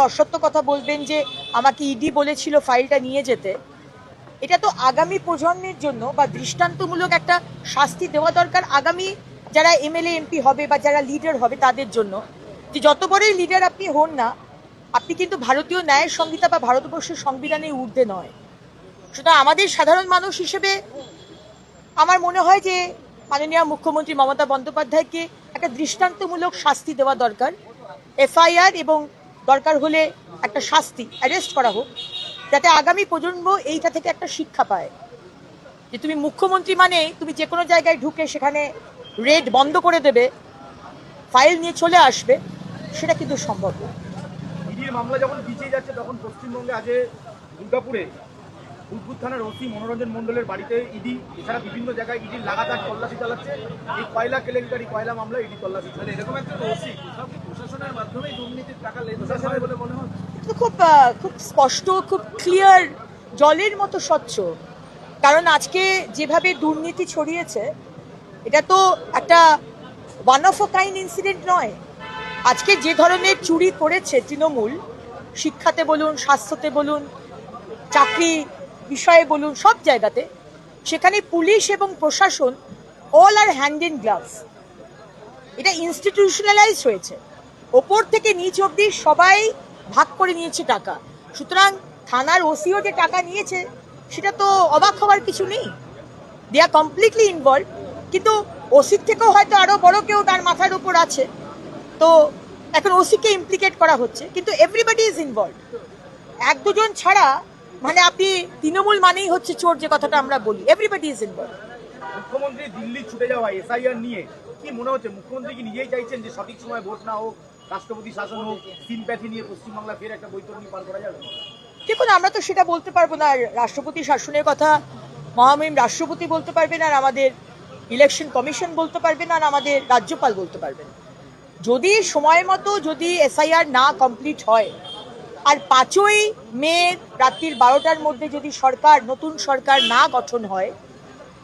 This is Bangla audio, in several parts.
অসত্য কথা বলবেন যে আমাকে ইডি বলেছিল ফাইলটা নিয়ে যেতে, এটা তো আগামী প্রজন্মের জন্য বা দৃষ্টান্তমূলক একটা শাস্তি দেওয়া দরকার আগামী যারা এমএলএ এমপি হবে বা যারা লিডার হবে তাদের জন্য, যে যত বড়ই লিডার আপনি হন না, আপনি কিন্তু ভারতীয় ন্যায় সংহিতা বা ভারতবর্ষের সংবিধানের ঊর্ধ্বে নয়। সুতরাং আমাদের সাধারণ মানুষ হিসেবে আমার মনে হয় যে মাননীয় মুখ্যমন্ত্রী মমতা বন্দ্যোপাধ্যায়কে একটা দৃষ্টান্তমূলক শাস্তি দেওয়া দরকার, এফআইআর এবং দরকার হলে একটা শাস্তি, অ্যারেস্ট করা হোক, যাতে আগামী প্রজন্ম এইটা থেকে একটা শিক্ষা পায় যে তুমি মুখ্যমন্ত্রী মানে তুমি যে কোনো জায়গায় ঢুকে সেখানে রেড বন্ধ করে দেবে, ফাইল নিয়ে চলে আসবে, সেটা কিন্তু সম্ভব না। ইডির মামলা যখন পিছিয়ে যাচ্ছে তখন পশ্চিমবঙ্গে আজ দুর্গাপুরে উদ্ভুত থানার ওসি মনোরঞ্জন মণ্ডলের বাড়িতে ইডি এছাড়া বিভিন্ন জায়গায় ইডির লাগাতার তল্লাশি চালাচ্ছে। এই কয়লা কেলেঙ্কারি, কয়লা মামলা ইডি তল্লাশি চলে, এরকম একটা ওসি প্রশাসনের মাধ্যমেই দুর্নীতির টাকা লেনদেন হয় বলে মনে হয়। তো খুব স্পষ্ট, খুব ক্লিয়ার, জলের মতো স্বচ্ছ। কারণ আজকে যেভাবে দুর্নীতি ছড়িয়েছে, এটা তো একটা one of a kind incident নয়। আজকে যে ধরনের চুরি করেছে তৃণমূল, শিক্ষাতে বলুন, স্বাস্থ্যতে বলুন, চাকরি বিষয়ে বলুন, সব জায়গাতে, সেখানে পুলিশ এবং প্রশাসন all are hand in gloves. এটা ইনস্টিটিউশনালাইজ হয়েছে, ওপর থেকে নিচ অব্দি সবাই ভাগ করে নিয়েছে টাকা। সুতরাং থানার ওসিও যে টাকা নিয়েছে সেটা তো অবাক হওয়ার কিছু নেই, দে আর কমপ্লিটলি ইনভলভ। কিন্তু ওসির থেকেও হয়তো আরো বড় কেউ তার মাথার উপর আছে, তো এখন ওসিকে ইমপ্লিকেট করা হচ্ছে, কিন্তু এভরিবডি ইজ ইনভলভ। এক দুজন ছাড়া মানে আপনি তৃণমূল মানেই হচ্ছে চোর, যে কথাটা আমরা বলি, এভরিবডি ইজ ইনভলভ। মুখ্যমন্ত্রী দিল্লি ছুটে যাওয়া এসআইআর নিয়ে কি মনে হচ্ছে? মুখ্যমন্ত্রী কি নিজেই চাইছেন যে সঠিক সময় ভোট না হোক, রাষ্ট্রপতি শাসন হোক, সিম্প্যাথি নিয়ে পশ্চিমবাংলা ফের একটা বৈতরণী পার করা যাবে? দেখুন, আমরা তো সেটা বলতে পারবো না। রাষ্ট্রপতি শাসনের কথা মহামহিম রাষ্ট্রপতি বলতে পারবেন, আর আমাদের ইলেকশন কমিশন বলতে পারবেন, আর আমাদের রাজ্যপাল বলতে পারবেন। যদি সময় মতো যদি এসআইআর না কমপ্লিট হয়, আর 5ই মে রাত্রির 12টার মধ্যে যদি নতুন সরকার না গঠন হয়,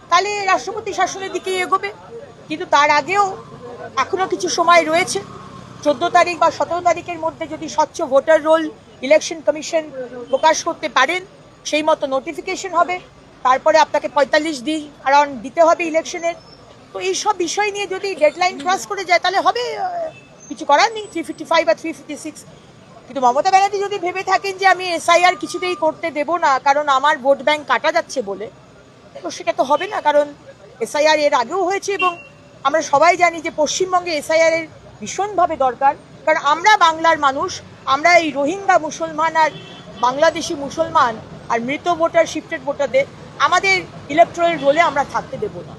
তাহলে রাষ্ট্রপতি শাসনের দিকে এগোবে। কিন্তু তার আগেও এখনো কিছু সময় রয়েছে। 14 তারিখ বা 17 তারিখের মধ্যে যদি স্বচ্ছ ভোটার রোল ইলেকশন কমিশন প্রকাশ করতে পারেন, সেই মতো নোটিফিকেশন হবে, তারপরে আপনাকে 45 দিন অ্যারাউন্ড দিতে হবে ইলেকশনের। তো এই সব বিষয় নিয়ে যদি ডেডলাইন ক্রস করে যায়, তাহলে হবে, কিছু করার নেই, 355 বা 356। কিন্তু মমতা ব্যানার্জি যদি ভেবে থাকেন যে আমি এসআইআর কিছুতেই করতে দেব না কারণ আমার ভোট ব্যাংক কাটা যাচ্ছে বলে, তো সেটা তো হবে না। কারণ এসআইআর এর আগেও হয়েছে এবং আমরা সবাই জানি যে পশ্চিমবঙ্গে এসআইআর এর ভীষণভাবে দরকার। কারণ আমরা বাংলার মানুষ, আমরা এই রোহিঙ্গা মুসলমান আর বাংলাদেশি মুসলমান আর মৃত ভোটার, শিফটেড ভোটারদের আমাদের ইলেকট্রাল রোলে আমরা থাকতে দেব না।